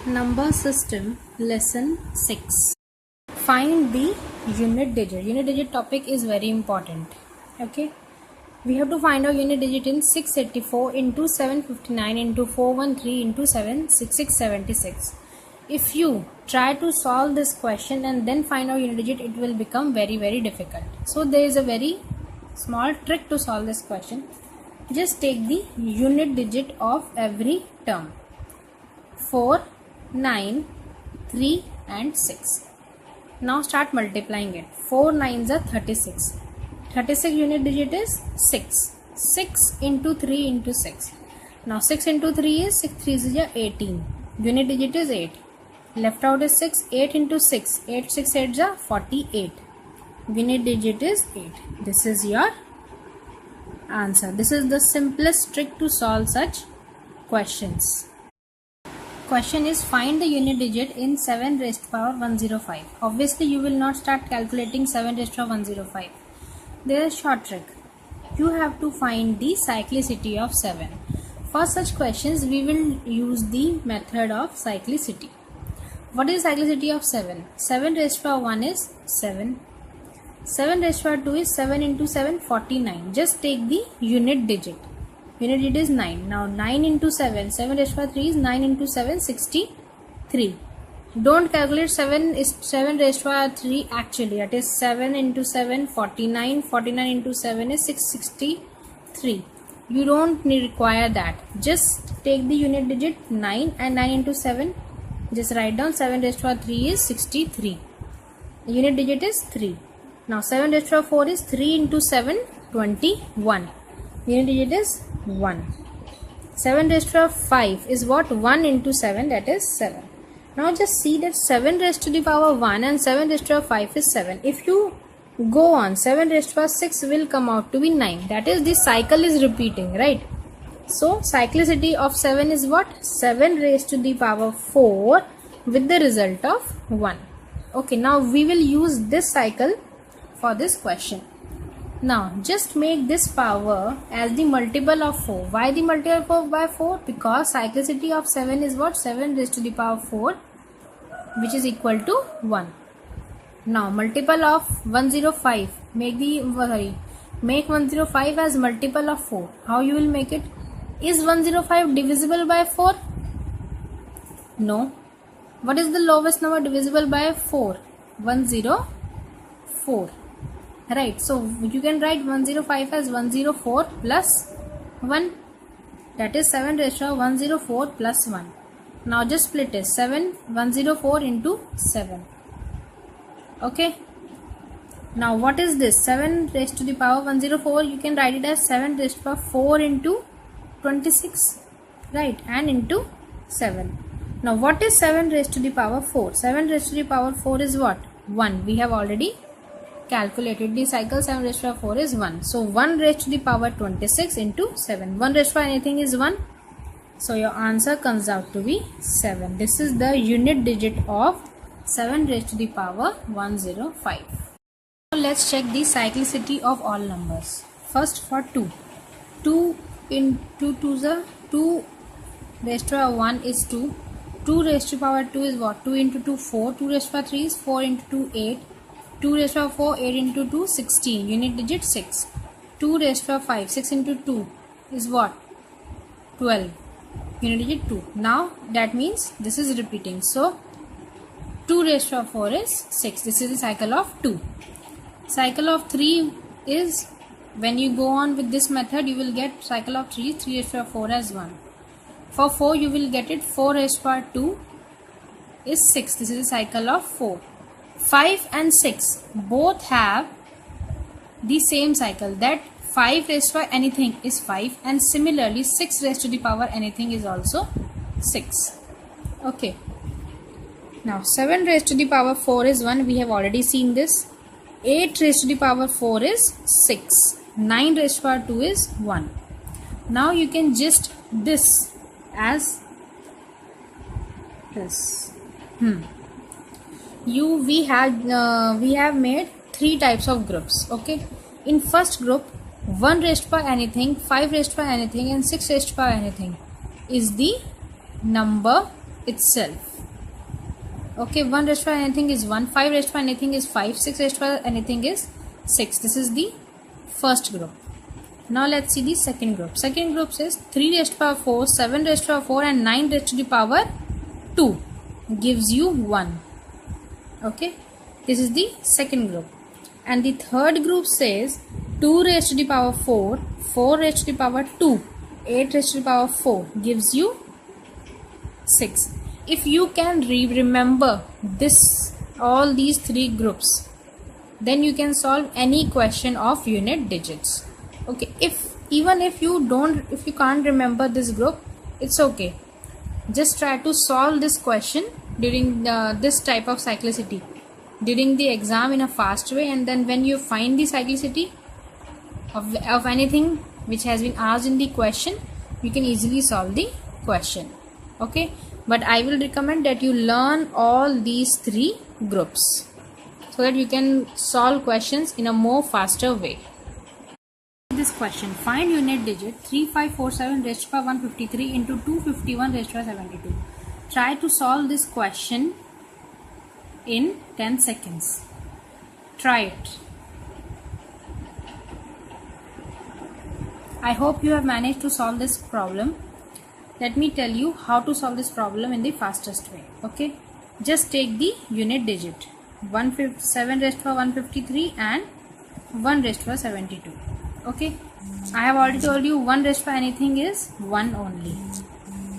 Number system lesson 6. Find the unit digit. Unit digit topic is very important. Okay. We have to find our unit digit in 684 into 759 into 413 into 76676. If you try to solve this question and then find our unit digit, it will become very difficult. So there is a very small trick to solve this question. Just take the unit digit of every term. 4, 9, 3 and 6. Now start multiplying it. 4 9s are 36. 36 unit digit is 6. 6 into 3 into 6. Now 6 into 3 is 6 3s is 18. Unit digit is 8. Left out is 6. 8 into 6. 8 6 8s are 48. Unit digit is 8. This is your answer. This is the simplest trick to solve such questions. Question is find the unit digit in 7 raised to power 105. Obviously you will not start calculating 7 raised to power 105. There is a short trick. You have to find the cyclicity of 7. For such questions we will use the method of cyclicity. What is cyclicity of 7? 7 raised to power 1 is 7. 7 raised to power 2 is 7 into 7 49. Just take the unit digit. Unit digit is 9. Now 9 into 7. 7 raised to power 3 is 9 into 7 63. Don't calculate 7 raised to power 3 actually. That is 7 into 7 49. 49 into 7 is 663. You don't require that. Just take the unit digit 9 and 9 into 7. Just write down 7 raised to power 3 is 63. The unit digit is 3. Now 7 raised to power 4 is 3 into 7 21. Unit digit is 1. 7 raised to the power 5 is what? 1 into 7, that is 7. Now just see that 7 raised to the power 1 and 7 raised to the power 5 is 7. If you go on, 7 raised to the power 6 will come out to be 9. That is, the cycle is repeating, right? So cyclicity of 7 is what? 7 raised to the power 4 with the result of 1. Okay, now we will use this cycle for this question. Now just make this power as the multiple of 4. Why the multiple by 4? Because cyclicity of 7 is what? 7 raised to the power 4, which is equal to 1. Now multiple of 105. Make 105 as multiple of 4. How you will make it? Is 105 divisible by 4? No. What is the lowest number divisible by 4? 104. Right, so you can write 105 as 104 plus 1. That is 7 raised to 104 plus 1. Now just split it. 104 into 7. Okay. Now what is this? 7 raised to the power 104. You can write it as 7 raised to the power 4 into 26. Right, and into 7. Now what is 7 raised to the power 4? 7 raised to the power 4 is what? 1. We have already calculated the cycle. 7 raised to the power 4 is 1. So 1 raised to the power 26 into 7. 1 raised to the power anything is 1. So your answer comes out to be 7. This is the unit digit of 7 raised to the power 105. Now let's check the cyclicity of all numbers. First for 2. 2 into 2 is 2 raised to the power 1 is 2. 2 raised to the power 2 is what? 2 into 2 4. 2 raised to the power 3 is 4 into 2 8. 2 raised to the power 4, 8 into 2, 16. Unit digit 6. 2 raised to the power 5, 6 into 2 is what? 12. Unit digit 2. Now that means this is repeating. So 2 raised to the power 4 is 6. This is the cycle of 2. Cycle of 3 is, when you go on with this method, you will get cycle of 3 raised to the power 4 as 1. For 4 you will get it 4 raised to the power 2 is 6. This is the cycle of 4. 5 and 6 both have the same cycle, that 5 raised to the power anything is 5, and similarly 6 raised to the power anything is also 6. Okay. Now 7 raised to the power 4 is 1. We have already seen this. 8 raised to the power 4 is 6. 9 raised to the power 2 is 1. Now you can just this as this. We have made 3 types of groups. Okay, in first group 1 raised to the power anything, 5 raised to the power anything and 6 raised to the power anything is the number itself. Okay, 1 raised to anything is 1, 5 raised to anything is 5, 6 raised to anything is 6. This is the first group. Now let's see the second group. Second group says 3 raised to power 4, 7 raised to power 4 and 9 raised to the power 2 gives you 1. Okay, this is the second group. And the third group says 2 raised to the power 4, 4 raised to the power 2, 8 raised to the power 4 gives you 6. If you can remember all these three groups, then you can solve any question of unit digits. Okay, even if you can't remember this group, it's okay. Just try to solve this question during this type of cyclicity during the exam in a fast way, and then when you find the cyclicity of anything which has been asked in the question, you can easily solve the question. Okay, but I will recommend that you learn all these three groups so that you can solve questions in a more faster way. This question: find unit digit 3547 raised to power 153 into 251 raised to power 72. Try to solve this question in 10 seconds. Try it. I hope you have managed to solve this problem. Let me tell you how to solve this problem in the fastest way. Okay, just take the unit digit 7 raised to power 153 and 1 raised to power 72. Okay, I have already told you 1 raised to power anything is 1 only,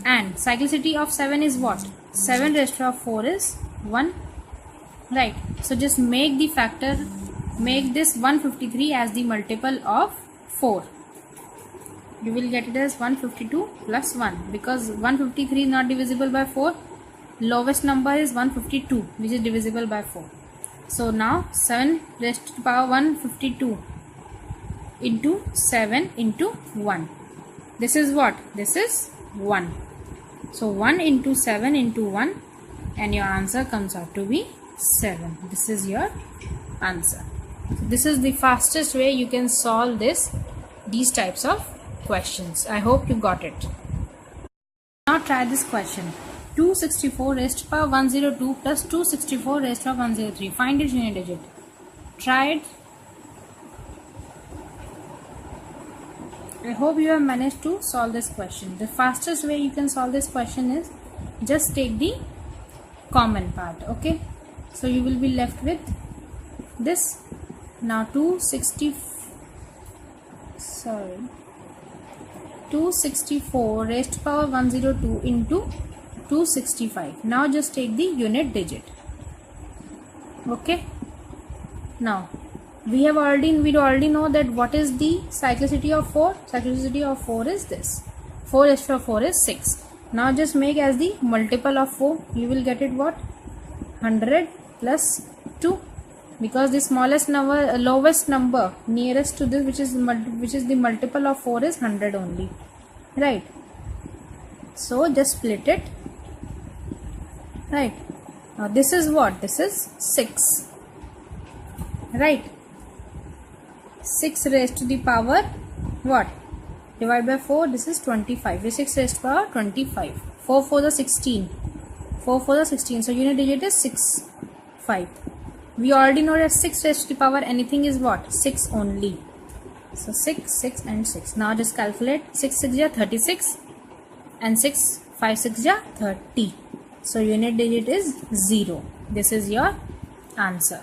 and cyclicity of 7 is what? 7 raised to power 4 is 1, right? So just make the factor, make this 153 as the multiple of 4. You will get it as 152 plus 1, because 153 is not divisible by 4. Lowest number is 152, which is divisible by 4. So now 7 raised to the power 152 into 7 into 1. This is what? This is 1. So 1 into 7 into 1, and your answer comes out to be 7. This is your answer. So this is the fastest way you can solve these types of questions. I hope you got it. Now try this question: 264 raised to power 102 plus 264 raised to power 103. Find its unit digit. Try it. I hope you have managed to solve this question. The fastest way you can solve this question is just take the common part. Okay, so you will be left with this. Now 264 raised to power 102 into 265. Now just take the unit digit. Okay, now we already know that what is the cyclicity of 4. Cyclicity of 4 is this. 4 raised to 4 is 6. Now just make as the multiple of 4. You will get it what? 100 plus 2, because the smallest number, lowest number nearest to this, which is the multiple of 4, is 100 only, right? So just split it, right? Now this is what? This is 6, right? 6 raised to the power what? Divide by 4. This is 25. This is 6 raised to power 25. 4 for the 16. 4 for the 16. So unit digit is 6, 5. We already know that 6 raised to the power anything is what? 6 only. So 6, 6 and 6. Now just calculate. 6 6 ja 36 and 6 5 6 ja 30. So unit digit is 0. This is your answer.